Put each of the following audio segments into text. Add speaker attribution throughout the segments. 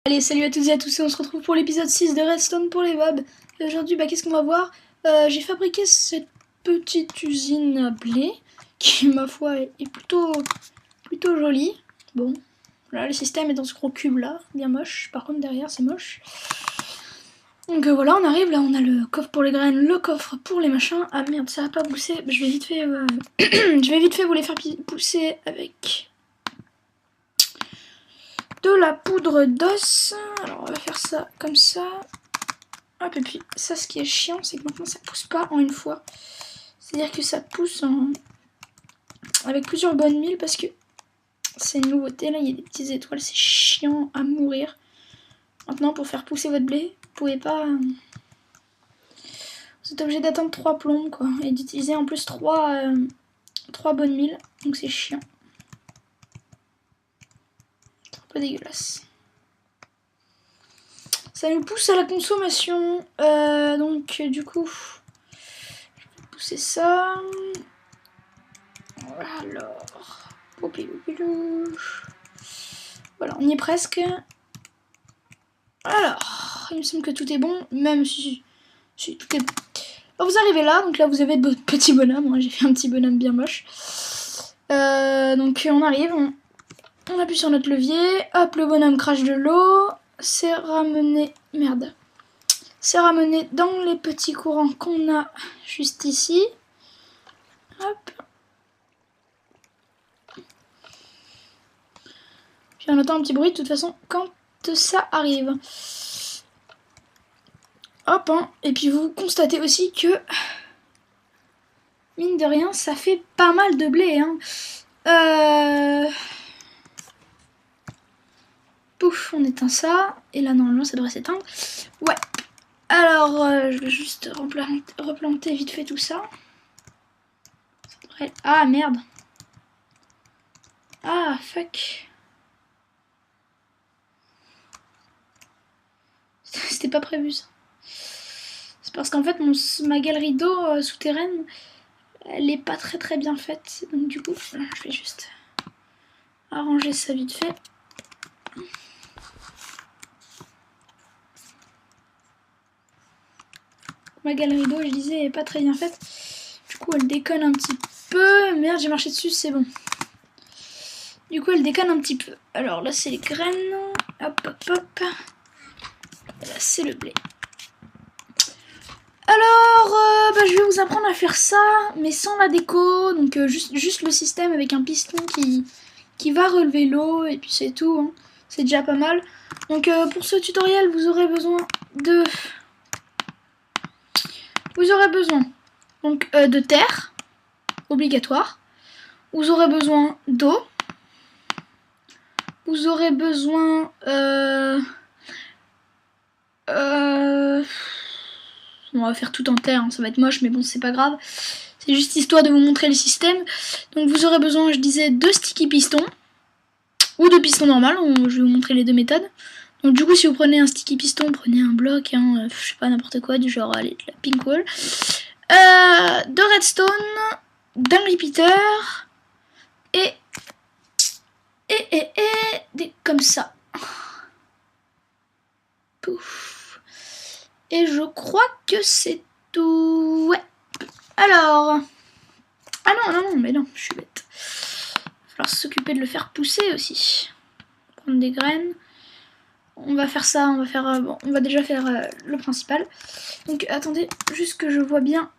Speaker 1: Allez, salut à toutes et à tous et on se retrouve pour l'épisode 6 de Redstone pour les mobs. Et aujourd'hui, qu'est-ce qu'on va voir? J'ai fabriqué cette petite usine à blé qui, ma foi, est plutôt jolie. Bon, là, le système est dans ce gros cube là, bien moche. Par contre, derrière, c'est moche. Donc voilà, on arrive, là, on a le coffre pour les graines, le coffre pour les machins. Ah merde, ça va pas pousser. Je vais vite fait, je vais vite fait vous les faire pousser avec de la poudre d'os. Alors on va faire ça comme ça. Hop, et puis ça, ce qui est chiant, c'est que maintenant ça pousse pas en une fois. C'est-à-dire que ça pousse avec plusieurs bonnes milles parce que c'est une nouveauté. Là, il y a des petites étoiles, c'est chiant à mourir. Maintenant, pour faire pousser votre blé, vous pouvez pas. Vous êtes obligé d'attendre 3 plombes, quoi. Et d'utiliser en plus 3 bonnes milles. Donc c'est chiant. C'est un peu dégueulasse. Ça nous pousse à la consommation. Donc, du coup, je vais pousser ça. Alors, voilà, on y est presque. Alors, il me semble que tout est bon, même si tout est bon. Alors, vous arrivez là, donc là vous avez votre petit bonhomme. Hein, j'ai fait un petit bonhomme bien moche. Donc on arrive, on appuie sur notre levier, hop, le bonhomme crache de l'eau, c'est ramené, merde, c'est ramené dans les petits courants qu'on a juste ici. Hop. Puis on entend un petit bruit de toute façon quand ça arrive. Hop, hein. Et puis vous constatez aussi que, mine de rien, ça fait pas mal de blé. Hein. Pouf, on éteint ça. Et là, normalement, ça devrait s'éteindre. Ouais. Alors, je vais juste replanter vite fait tout ça. Ah, merde. Ah, fuck. C'était pas prévu, ça. C'est parce qu'en fait, ma galerie d'eau souterraine, elle est pas très bien faite. Donc, du coup, je vais juste arranger ça vite fait. Ma galerie d'eau, je disais, est pas très bien faite. Du coup, elle déconne un petit peu. Merde, j'ai marché dessus, c'est bon. Du coup, elle déconne un petit peu. Alors là, c'est les graines. Hop, hop, hop. Et là, c'est le blé. Alors, je vais vous apprendre à faire ça, mais sans la déco. Donc, juste le système avec un piston qui va relever l'eau. Et puis, c'est tout. Hein. C'est déjà pas mal. Donc, pour ce tutoriel, vous aurez besoin de... de terre, obligatoire. Vous aurez besoin d'eau. Vous aurez besoin... on va faire tout en terre, hein, ça va être moche, mais bon, c'est pas grave. C'est juste histoire de vous montrer le système. Donc vous aurez besoin, je disais, de sticky piston. Ou de piston normal, je vais vous montrer les deux méthodes. Donc du coup, si vous prenez un sticky piston, prenez un bloc, hein, je sais pas, n'importe quoi, du genre, allez, de la pink wall. De redstone, d'un repeater, et comme ça. Pouf. Et je crois que c'est tout. Ouais. Alors. Ah non, mais non, je suis bête. Il va falloir s'occuper de le faire pousser aussi. Prendre des graines. On va faire ça, on va déjà faire le principal. Donc attendez, juste que je vois bien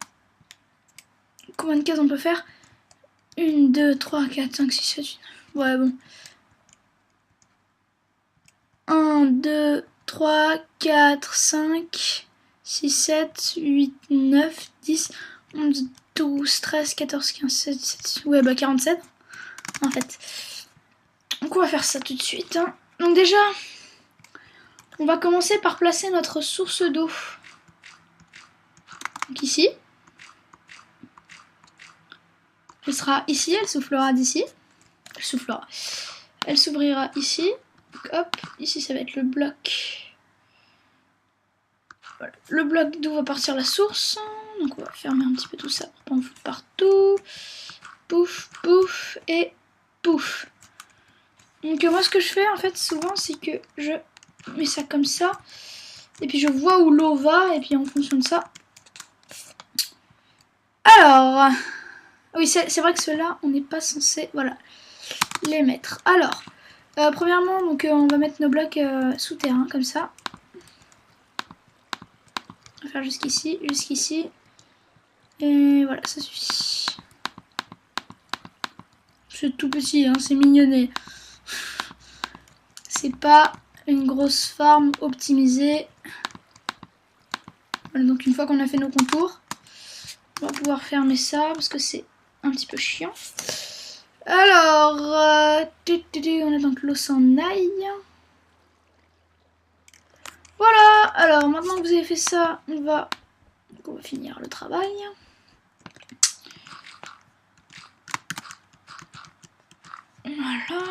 Speaker 1: combien de cases on peut faire. 1, 2, 3, 4, 5, 6, 7, 8, 9. Ouais, bon. 1, 2, 3, 4, 5, 6, 7, 8, 9, 10, 11, 12, 13, 14, 15, 16, 17. Ouais, 47 en fait. Donc on va faire ça tout de suite. Hein. Donc déjà, on va commencer par placer notre source d'eau. Donc ici. Elle sera ici, elle soufflera d'ici. Elle s'ouvrira ici. Donc hop, ici ça va être le bloc. Voilà. Le bloc d'où va partir la source. Donc on va fermer un petit peu tout ça pour pas en foutre partout. Pouf, pouf et pouf. Donc moi ce que je fais en fait souvent c'est que je mets ça comme ça. Et puis je vois où l'eau va, et puis en fonction de ça. Alors, oui, c'est vrai que ceux-là, on n'est pas censé, voilà, les mettre. Alors, premièrement, donc on va mettre nos blocs souterrains, comme ça. On va faire jusqu'ici, jusqu'ici. Et voilà, ça suffit. C'est tout petit, hein, c'est mignonnet. C'est pas une grosse farm optimisée. Voilà, donc une fois qu'on a fait nos contours, on va pouvoir fermer ça parce que c'est un petit peu chiant. Alors, on attend que l'eau s'en aille. Voilà, alors maintenant que vous avez fait ça, on va finir le travail. Voilà.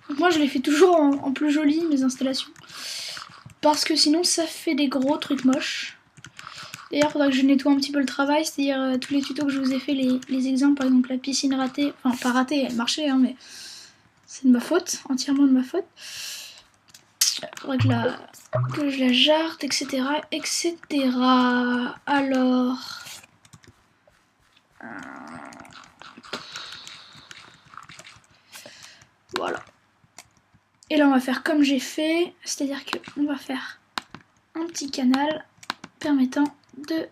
Speaker 1: Donc moi je les fais toujours en plus joli, mes installations. Parce que sinon ça fait des gros trucs moches. D'ailleurs, il faudra que je nettoie un petit peu le travail, c'est-à-dire tous les tutos que je vous ai fait, les exemples, par exemple la piscine ratée, enfin pas ratée, elle marchait, hein, mais c'est de ma faute, entièrement de ma faute. Il faudra que je la jarte, etc., etc. Alors... Voilà. Et là, on va faire comme j'ai fait, c'est-à-dire qu'on va faire un petit canal permettant de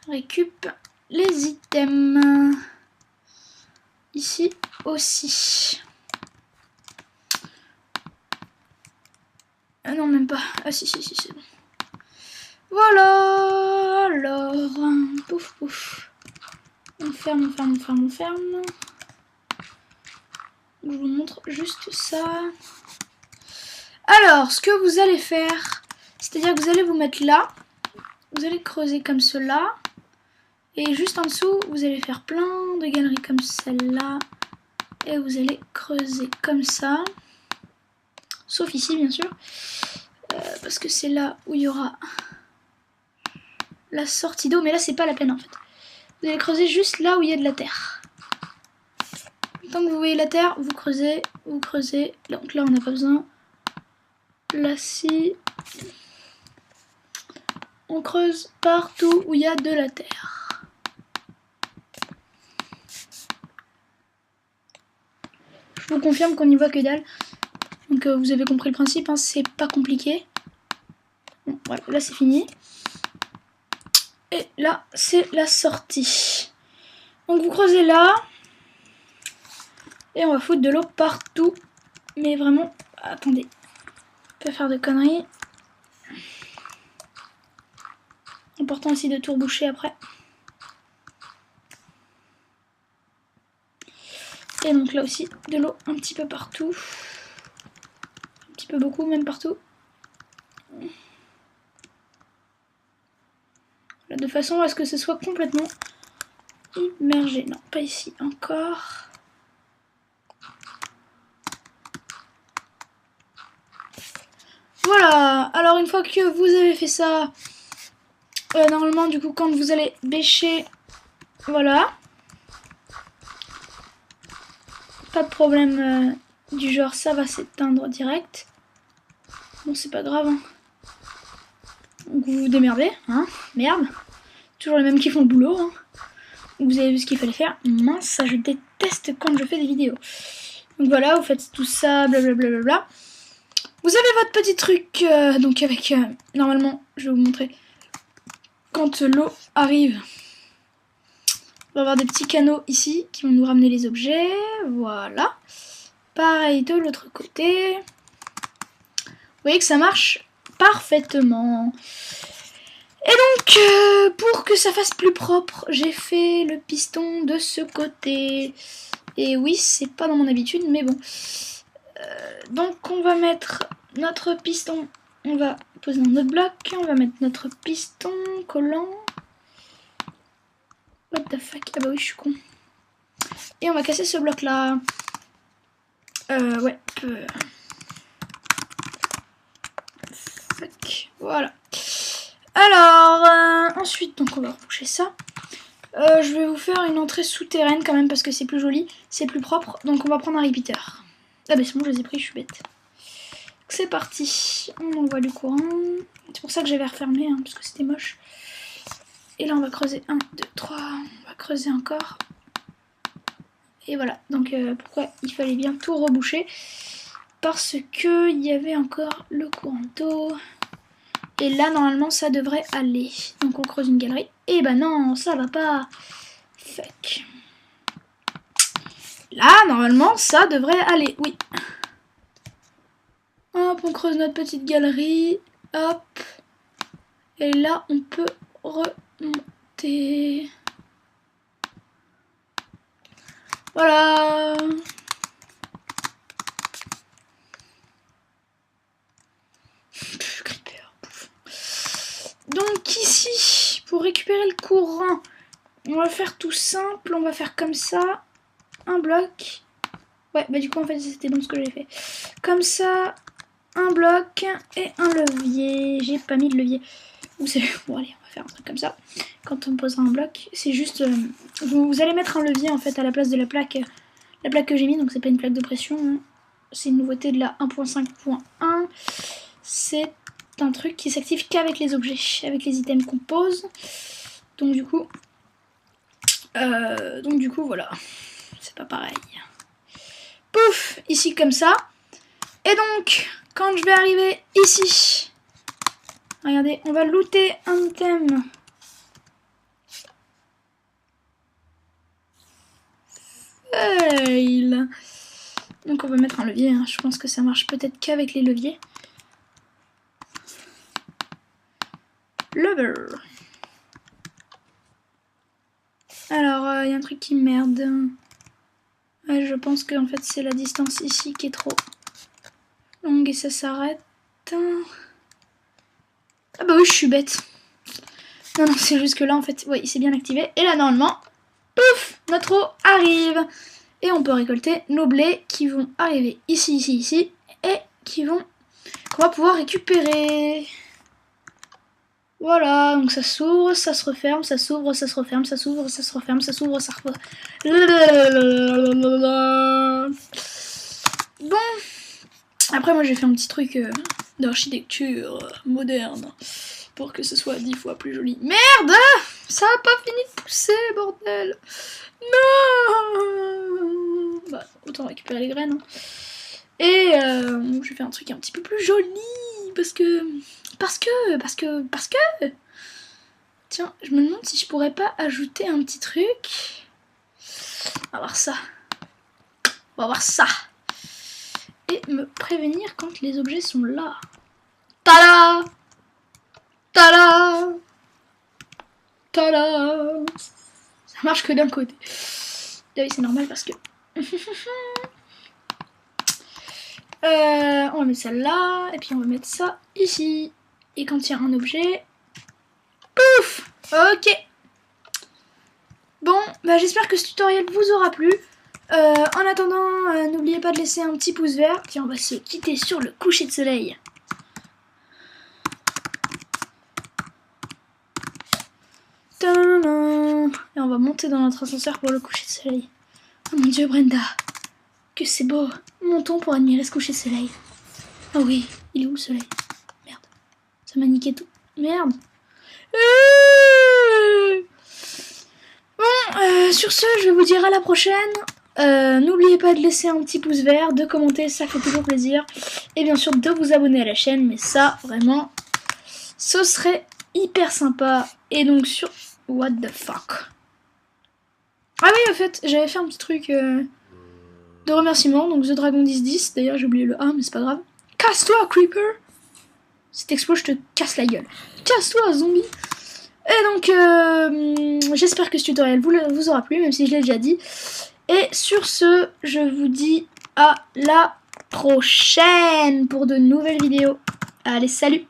Speaker 1: récup les items. Ici aussi. Ah non, même pas. Ah si, c'est bon. Voilà. Alors, pouf, pouf. On ferme, on ferme, on ferme, on ferme. Je vous montre juste ça. Alors, ce que vous allez faire, c'est-à-dire que vous allez vous mettre là. Vous allez creuser comme cela. Et juste en dessous, vous allez faire plein de galeries comme celle-là. Et vous allez creuser comme ça. Sauf ici, bien sûr. Parce que c'est là où il y aura la sortie d'eau. Mais là, c'est pas la peine, en fait. Vous allez creuser juste là où il y a de la terre. Tant que vous voyez la terre, vous creusez, vous creusez. Donc là, on n'a pas besoin. Là, si. On creuse partout où il y a de la terre. Je vous confirme qu'on n'y voit que dalle. Donc vous avez compris le principe, hein, c'est pas compliqué. Bon, voilà, là c'est fini. Et là, c'est la sortie. Donc vous creusez là. Et on va foutre de l'eau partout. Mais vraiment, attendez. Pas faire de conneries. Important aussi de tout reboucher après. Et donc là aussi, de l'eau un petit peu partout. Un petit peu beaucoup, même partout. Là, de façon à ce que ce soit complètement immergé. Non, pas ici encore. Voilà, alors une fois que vous avez fait ça, normalement du coup quand vous allez bêcher, voilà. Pas de problème du genre ça va s'éteindre direct. Bon c'est pas grave. Hein. Donc vous vous démerdez, hein, merde. Toujours les mêmes qui font le boulot. Hein. Vous avez vu ce qu'il fallait faire. Mince, ça je déteste quand je fais des vidéos. Donc voilà, vous faites tout ça, blablabla. Vous avez votre petit truc, donc avec, normalement, je vais vous montrer, quand l'eau arrive, on va avoir des petits canaux ici qui vont nous ramener les objets, voilà. Pareil de l'autre côté. Vous voyez que ça marche parfaitement. Et donc, pour que ça fasse plus propre, j'ai fait le piston de ce côté. Et oui, c'est pas dans mon habitude, mais bon. Donc on va mettre notre piston, on va poser un autre bloc, on va mettre notre piston collant. What the fuck, ah bah oui je suis con. Et on va casser ce bloc là. Ouais. Fuck, voilà. Alors, ensuite, donc on va reboucher ça. Je vais vous faire une entrée souterraine quand même parce que c'est plus joli, c'est plus propre. Donc on va prendre un repeater. Ah bah c'est bon, je les ai pris, je suis bête. C'est parti, on envoie du courant. C'est pour ça que j'avais refermé, hein, parce que c'était moche. Et là on va creuser 1, 2, 3, on va creuser encore. Et voilà, donc pourquoi il fallait bien tout reboucher? Parce que il y avait encore le courant d'eau. Et là normalement ça devrait aller. Donc on creuse une galerie. Et bah non, ça va pas. Fuck. Là normalement ça devrait aller, oui. Hop, on creuse notre petite galerie. Hop. Et là on peut remonter. Voilà. Donc ici, pour récupérer le courant, on va faire tout simple. On va faire comme ça. Un bloc. Ouais, bah du coup en fait c'était bon ce que j'ai fait. Comme ça, un bloc et un levier. J'ai pas mis de levier. Bon allez, on va faire un truc comme ça. Quand on posera un bloc, c'est juste... vous allez mettre un levier en fait à la place de la plaque que j'ai mis. Donc c'est pas une plaque de pression. Hein. C'est une nouveauté de la 1.5.1. C'est un truc qui s'active qu'avec les objets, avec les items qu'on pose. Donc du coup voilà. C'est pas pareil. Pouf, ici comme ça. Et donc, quand je vais arriver ici, regardez, on va looter un item. Fail. Donc on va mettre un levier, hein. Je pense que ça marche peut-être qu'avec les leviers. Lever. Alors, il y a un truc qui merde. Ouais, je pense que en fait c'est la distance ici qui est trop longue et ça s'arrête. Ah bah oui, je suis bête. Non, non, c'est juste que là en fait, ouais, il s'est bien activé. Et là normalement, pouf, notre eau arrive. Et on peut récolter nos blés qui vont arriver ici, ici, ici. Et qu'on va pouvoir récupérer. Voilà, donc ça s'ouvre, ça se referme, ça s'ouvre, ça se referme, ça s'ouvre, ça se referme, ça s'ouvre, ça referme. Bon, après moi j'ai fait un petit truc d'architecture moderne pour que ce soit 10 fois plus joli. Merde, ça a pas fini de pousser, bordel. Non. Bah, autant récupérer les graines. Hein. Et je fais un truc un petit peu plus joli parce que... Tiens, je me demande si je pourrais pas ajouter un petit truc. On va voir ça. On va voir ça. Et me prévenir quand les objets sont là. Tada! Tada! Tada! Ça marche que d'un côté. Oui, c'est normal parce que... on va mettre ça là, et puis on va mettre ça ici. Et quand il y a un objet... Pouf! Ok. Bon, bah j'espère que ce tutoriel vous aura plu. En attendant, n'oubliez pas de laisser un petit pouce vert. Tiens, on va se quitter sur le coucher de soleil. Et on va monter dans notre ascenseur pour le coucher de soleil. Oh mon dieu, Brenda, que c'est beau. Montons pour admirer ce coucher de soleil. Ah oui, il est où le soleil? Merde, ça m'a niqué tout. Merde. Bon, sur ce, je vais vous dire à la prochaine. N'oubliez pas de laisser un petit pouce vert, de commenter, ça fait toujours plaisir. Et bien sûr de vous abonner à la chaîne, mais ça, vraiment, ce serait hyper sympa. Et donc sur... What the fuck? Ah oui, en fait, j'avais fait un petit truc de remerciement, donc The Dragon 1010. D'ailleurs, j'ai oublié le A, mais c'est pas grave. Casse-toi, Creeper! Si t'exploses, je te casse la gueule. Casse-toi, zombie! Et donc, j'espère que ce tutoriel vous aura plu, même si je l'ai déjà dit. Et sur ce, je vous dis à la prochaine pour de nouvelles vidéos. Allez, salut!